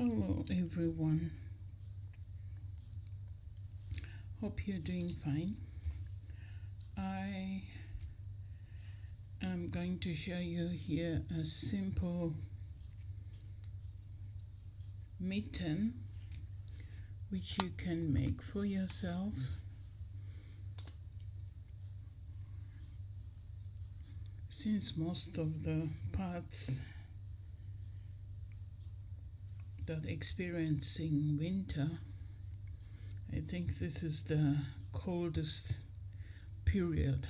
Hello everyone, hope you're doing fine. I am going to show you here a simple mitten which you can make for yourself. Since most of the parts that experiencing winter, I think this is the coldest period,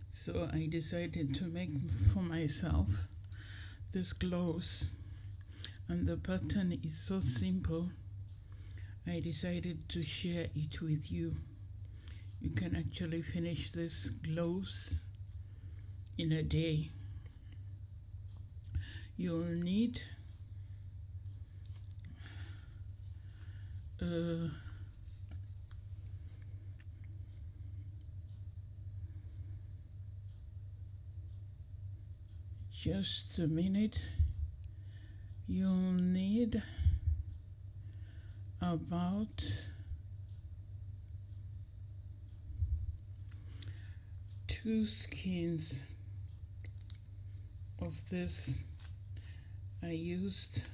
so I decided to make for myself these gloves, and the pattern is so simple I decided to share it with you. You can actually finish these gloves in a day. You'll need just a minute. You'll need about 2 skeins of this. I used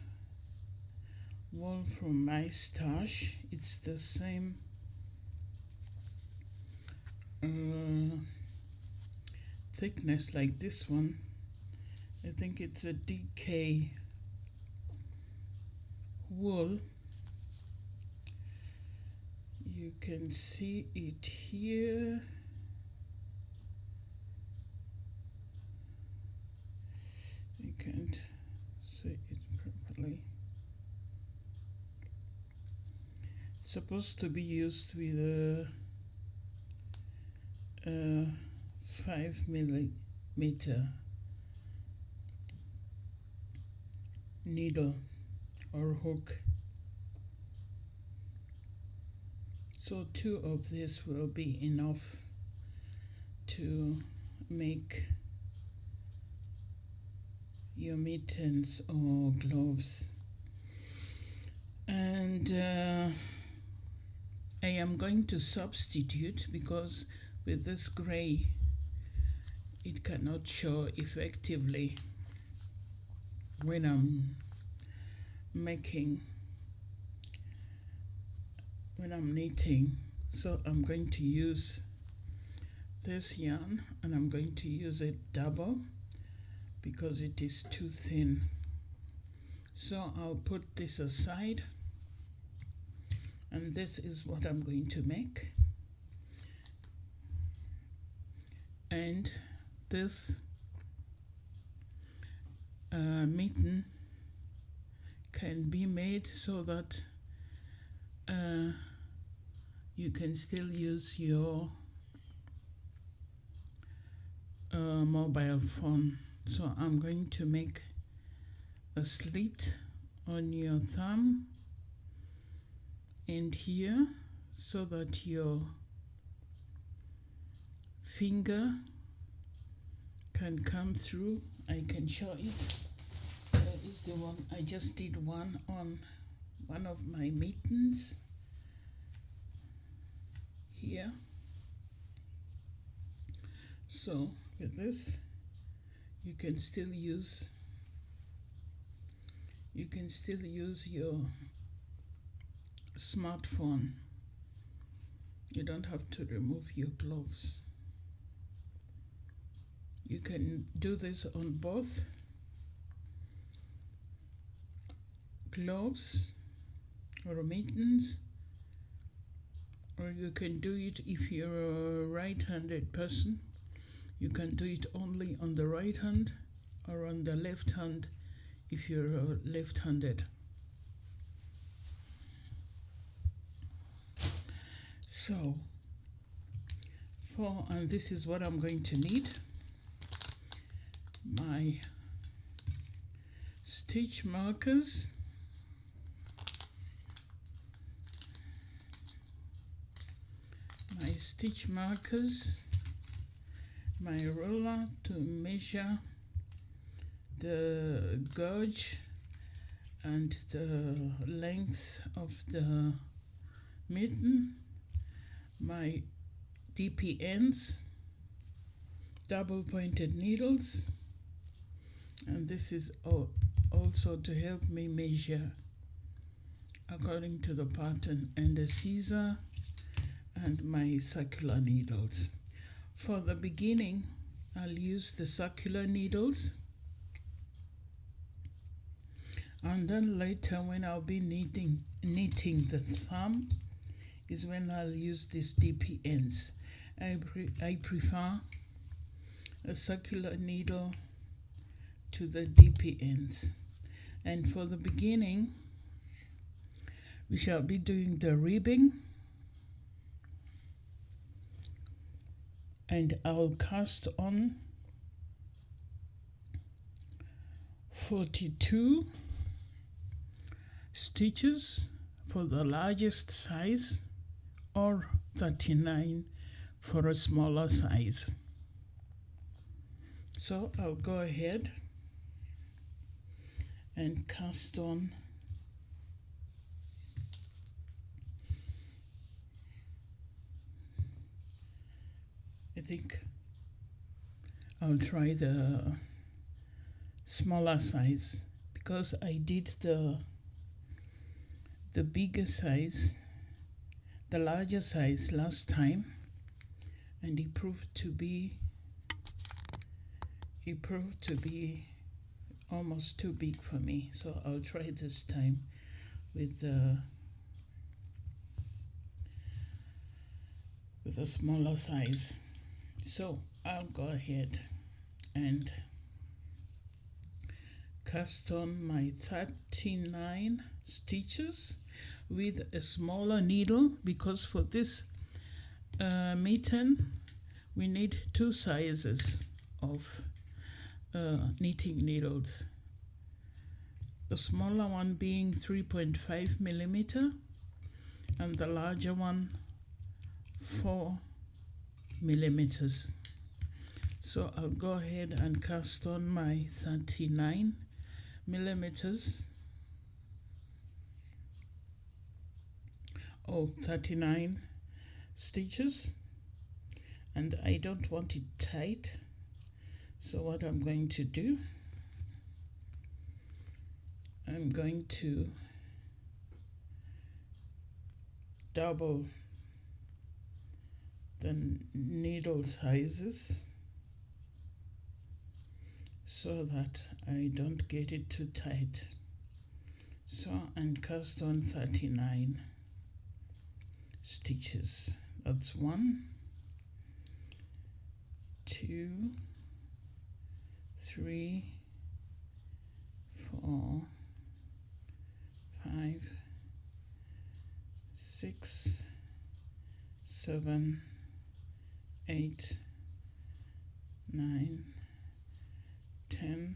wool from my stash. It's the same thickness like this one. I think it's a DK wool. You can see it here. I can't see it properly. It's supposed to be used with a 5mm needle or hook. So 2 of this will be enough to make your mittens or gloves. And I am going to substitute, because with this gray it cannot show effectively when I'm knitting. So I'm going to use this yarn, and I'm going to use it double because it is too thin. So I'll put this aside, and this is what I'm going to make. And this mitten can be made so that you can still use your mobile phone. So I'm going to make a slit on your thumb and here, so that your finger can come through. I can show it. There is the one. I just did one on one of my mittens here. So with this you can still use your smartphone. You don't have to remove your gloves. You can do this on both gloves or mittens, or you can do it if you're a right-handed person. You can do it only on the right hand or on the left hand if you're left-handed. So and this is what I'm going to need: my stitch markers, my ruler to measure the gauge and the length of the mitten, my DP ends, double pointed needles, and this is also to help me measure according to the pattern, and a scissor and my circular needles. For the beginning, I'll use the circular needles, and then later when I'll be knitting the thumb is when I'll use these DP ends. I prefer a circular needle to the DP ends. And for the beginning, we shall be doing the ribbing, and I'll cast on 42 stitches for the largest size, or 39 for a smaller size. So I'll go ahead and cast on I think I'll try the smaller size because I did the bigger size, the larger size last time, and it proved to be almost too big for me. So I'll try this time with a smaller size. So I'll go ahead and cast on my 39 stitches with a smaller needle, because for this mitten we need 2 sizes of knitting needles, the smaller one being 3.5 millimeter and the larger one 4 millimeters. So I'll go ahead and cast on my 39 millimeters, 39 stitches, and I don't want it tight. So what I'm going to do, I'm going to double the needle sizes so that I don't get it too tight. So, and cast on 39 stitches. That's 1, 2, 3, 4, 5, 6, 7, 8, 9, 10,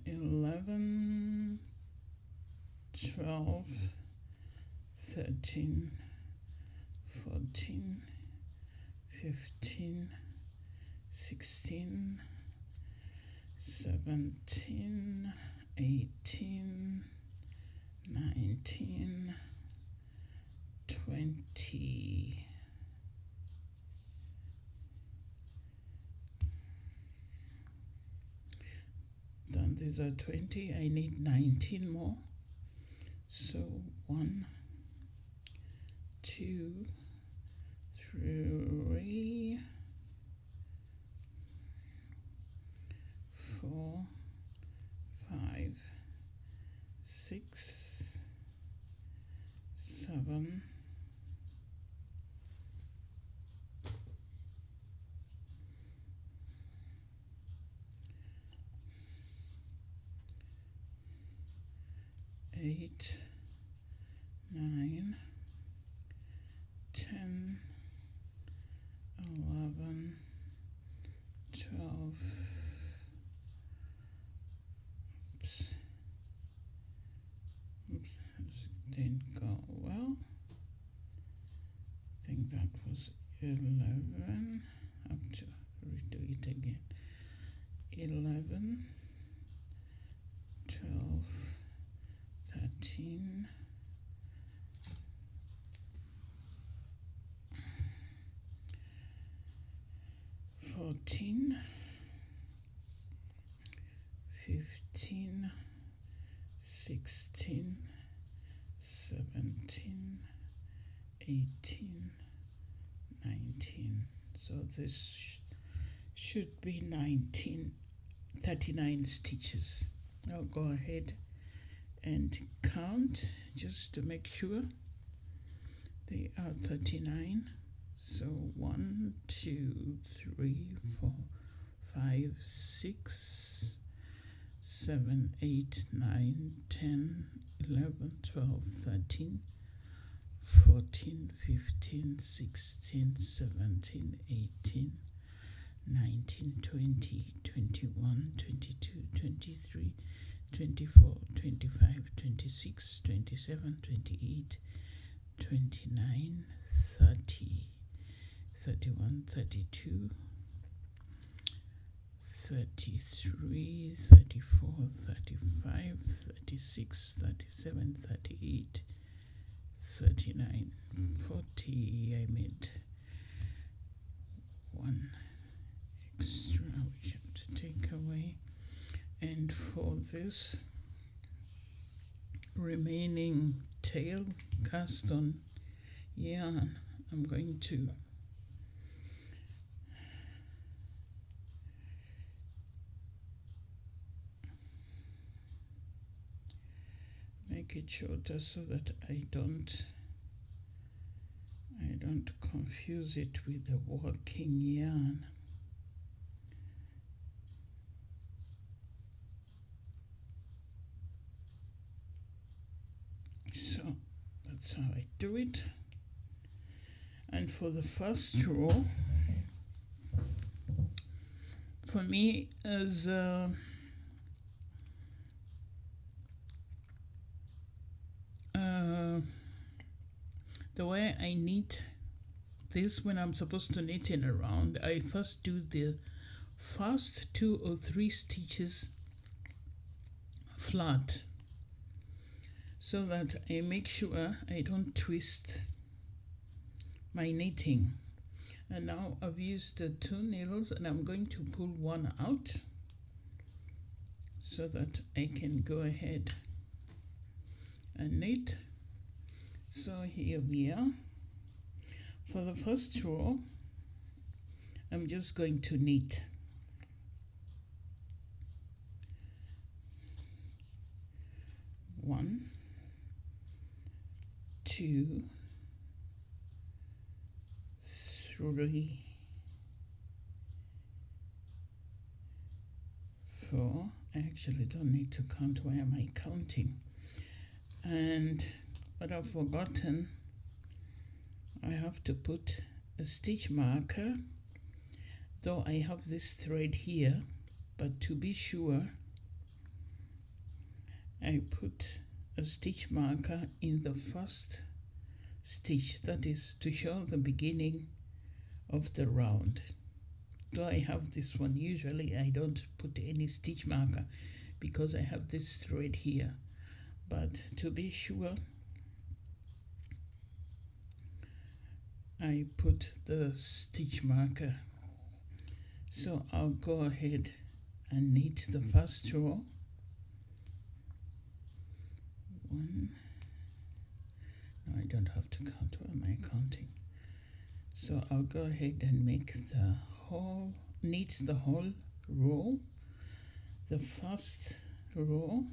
11, 12, 13, 14, 15, 16, 17, 18, 19, 20. Done, these are 20. I need 19 more. So 1, 2, 3, 4, 5, 6, 7, 8, 9, 10, 11, 12. Oops, this didn't go well. I think that was 11. I have to redo it again. 11, 12, 13, 14, 15, 16, 17, 18, 19. So this should be 39 stitches. I'll go ahead and count just to make sure they are 39. So 1, 2, 3, 4, 5, 6, 7, 8, 9, 10, 11, 12, 13, 14, 15, 16, 17, 18, 19, 20, 21, 22, 23, 24, 25, 26, 27, 28, 29, 30, 31, 32, 33, 34, 35, 36, 37, 38, 39, 40. I made one extra which I have to take away. And for this remaining tail cast on yarn, I'm going to make it shorter so that I don't confuse it with the working yarn. So that's how I do it. And for the first row, for me as the way I knit this when I'm supposed to knit in a round, I first do the first 2 or 3 stitches flat so that I make sure I don't twist my knitting. And now I've used the 2 needles and I'm going to pull one out so that I can go ahead and knit. So here we are. For the first row, I'm just going to knit. One, 2, 3, 4. I actually don't need to count. Why am I counting? And what I've forgotten, I have to put a stitch marker, though I have this thread here, but to be sure I put a stitch marker in the first stitch, that is to show the beginning of the round. Though I have this one, usually I don't put any stitch marker because I have this thread here, but to be sure I put the stitch marker. So I'll go ahead and knit the first row. 1. No, I don't have to count. What am I counting? So I'll go ahead and make the whole, knit the whole row, the first row.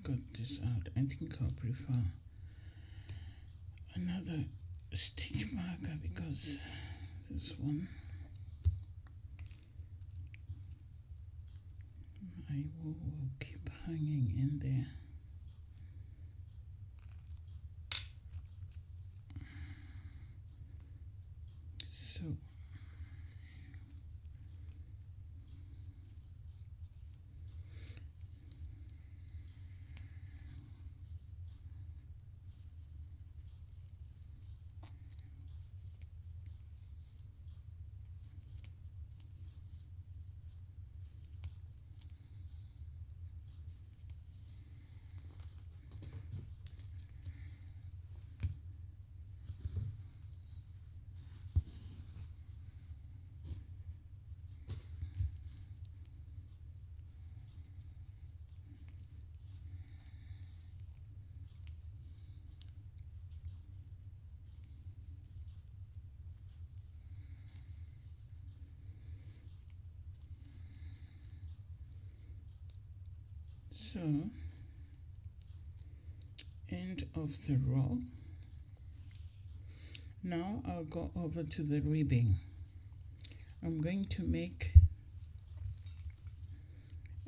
Got this out. I think I'll prefer another stitch marker because this one I will keep hanging in there. So end of the row. Now I'll go over to the ribbing. I'm going to make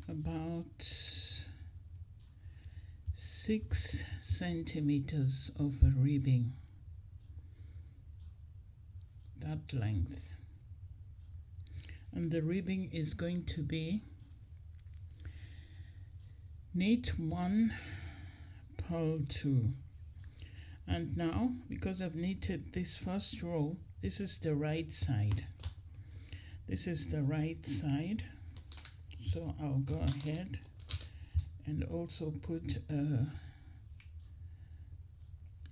about 6 centimeters of a ribbing, that length, and the ribbing is going to be knit 1, purl 2. And now, because I've knitted this first row, this is the right side. This is the right side. So I'll go ahead and also put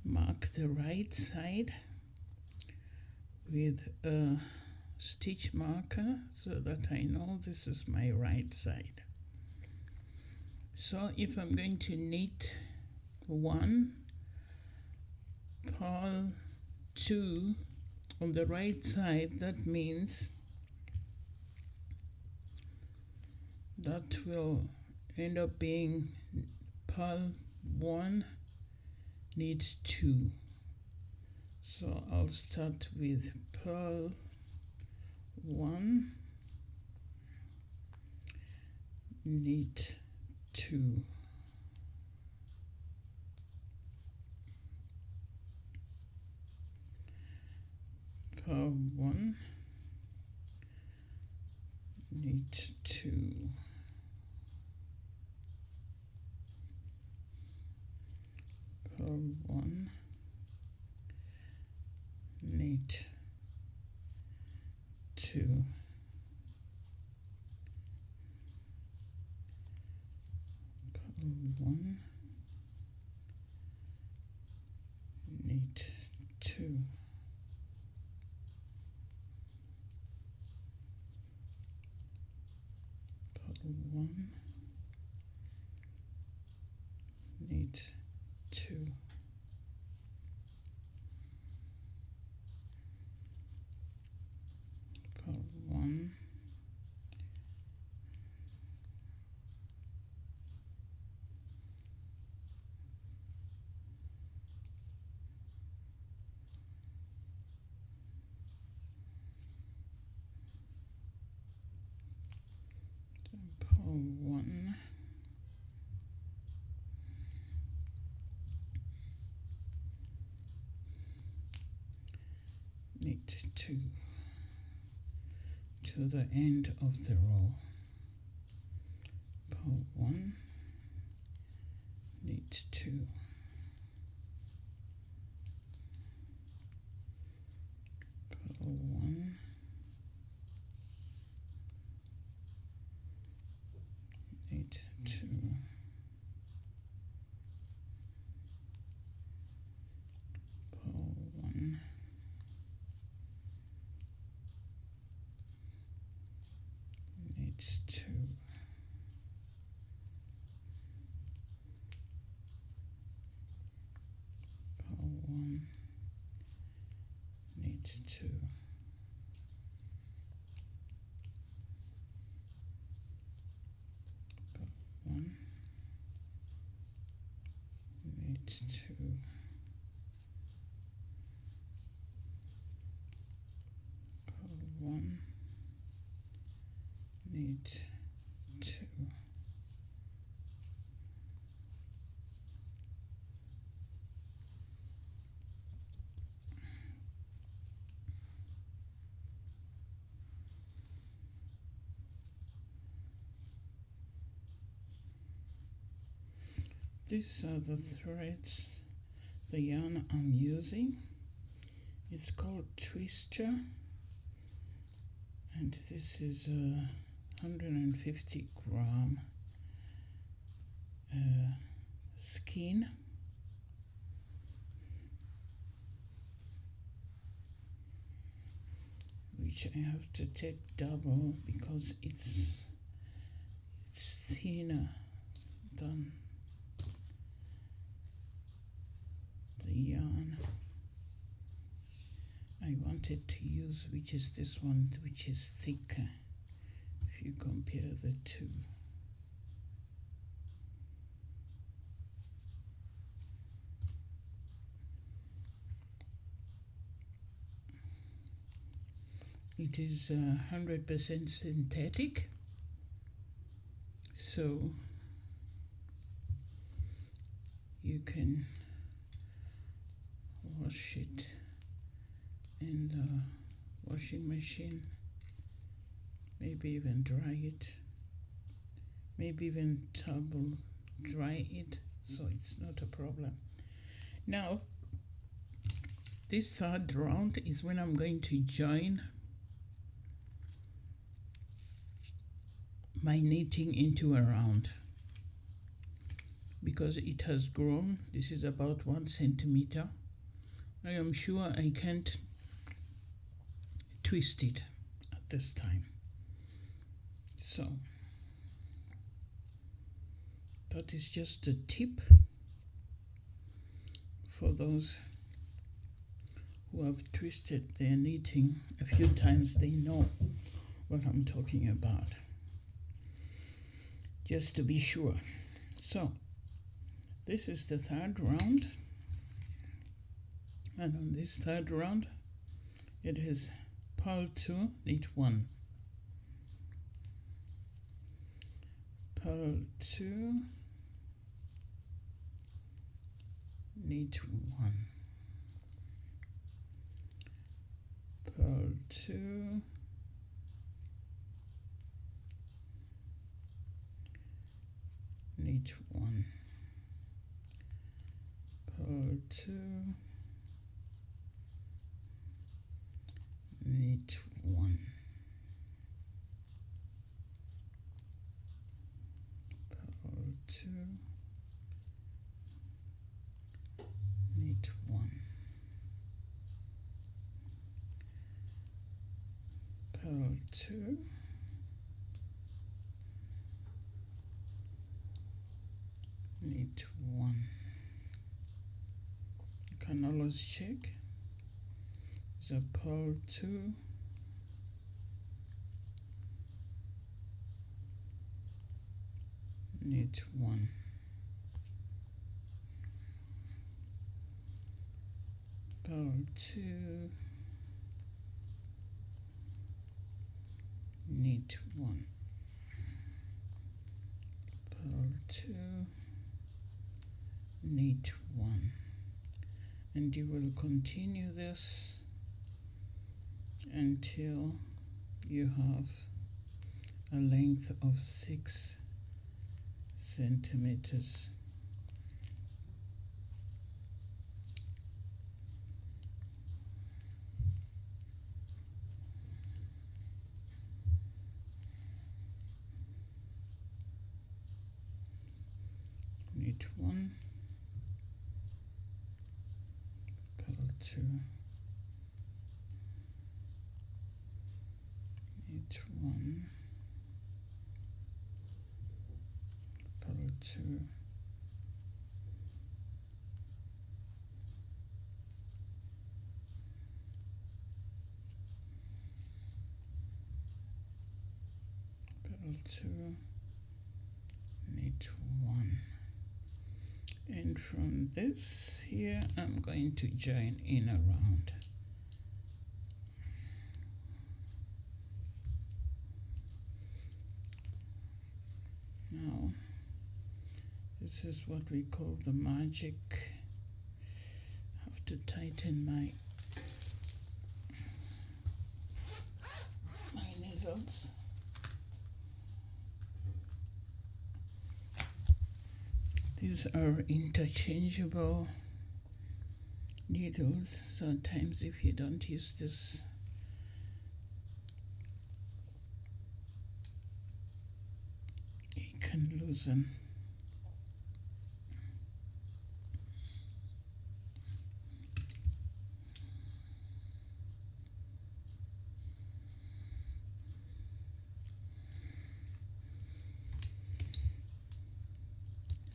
mark the right side with a stitch marker so that I know this is my right side. So if I'm going to knit 1, purl 2 on the right side, that means that will end up being purl 1, knit 2. So I'll start with purl 1, knit 2. Purl 1, knit 2. Purl 1, knit 2. Purl 1, knit 2. Purl 1, knit 2. Purl 1, purl 1, knit 2 to the end of the row. Purl 1, knit 2. Purl 1, knit 2. Purl 1, knit 2. Purl 1, knit 2. Purl 1, need 2. Pole 1, need 2. These are the threads, the yarn I'm using. It's called Twister, and this is a 150 gram skein. Which I have to take double because it's thinner than the yarn I wanted to use, which is this one, which is thicker if you compare the two. It is 100% synthetic, so you can wash it in the washing machine, maybe even dry it, maybe even towel dry it, so it's not a problem. Now, this third round is when I'm going to join my knitting into a round, because it has grown. This is about 1 centimeter. I am sure I can't twist it at this time, so that is just a tip for those who have twisted their knitting a few times. They know what I'm talking about, just to be sure. So this is the third round, and on this third round it is purl 2, knit 1, purl 2, knit 1, purl 2, knit 1, purl 2, knit 1, purl 2, knit 1, purl 2, knit 1. You can always check. So purl 2, knit 1, purl 2, knit 1, purl 2, knit 1, and you will continue this until you have a length of 6 centimeters. Knit 1, purl 2, knit 1, purl 2, purl 2, knit 1, and and from this here I'm going to join in around. Now this is what we call the magic. I have to tighten my needles. These are interchangeable needles. Sometimes if you don't use this, it can loosen.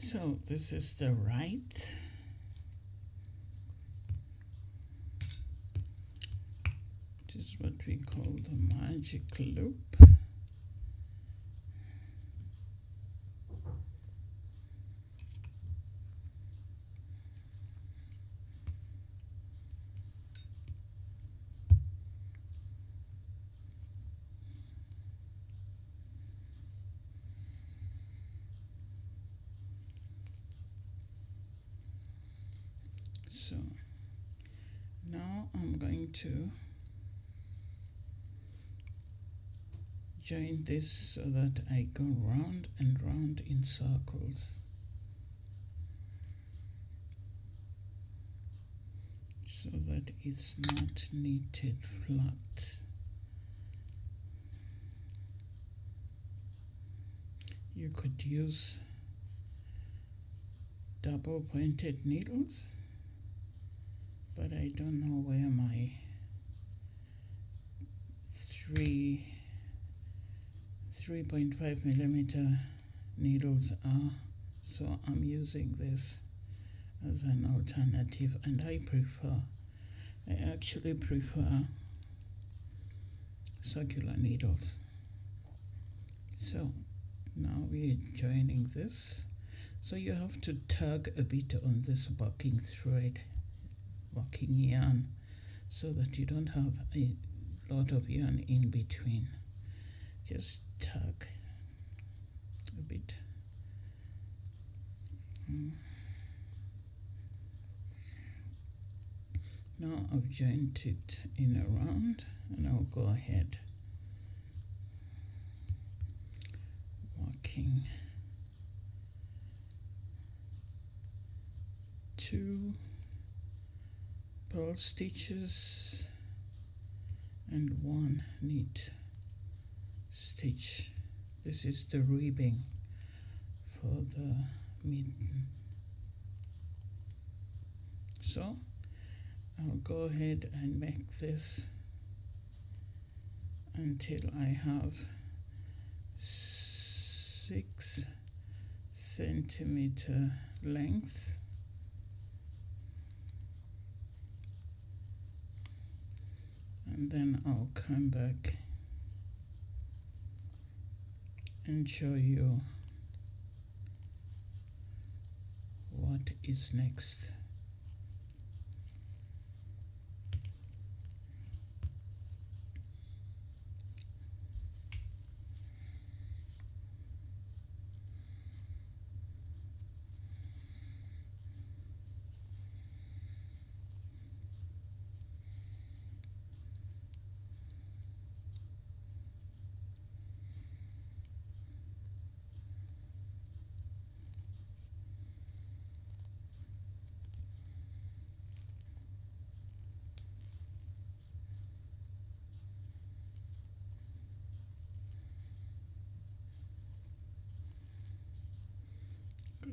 So this is the right. This is what we call the magic loop. So now I'm going to join this so that I go round and round in circles. So that it's not knitted flat. You could use double pointed needles, but I don't know where my 3.5 millimeter needles are, so I'm using this as an alternative, and I actually prefer circular needles. So now we're joining this, so you have to tug a bit on this backing yarn, so that you don't have a lot of yarn in between. Just tug a bit. Now I've joined it in around, and I'll go ahead working 2 purl stitches and 1 knit stitch. This is the ribbing for the mitten. So I'll go ahead and make this until I have 6 centimeter length, and then I'll come back and show you what is next.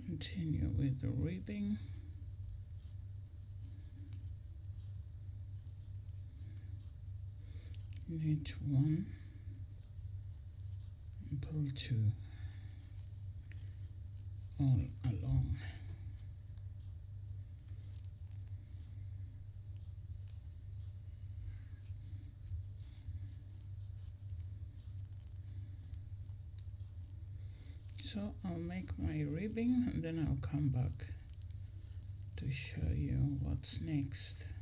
Continue with the ribbing. Knit 1 and pull 2 all along. So I'll make my ribbing and then I'll come back to show you what's next.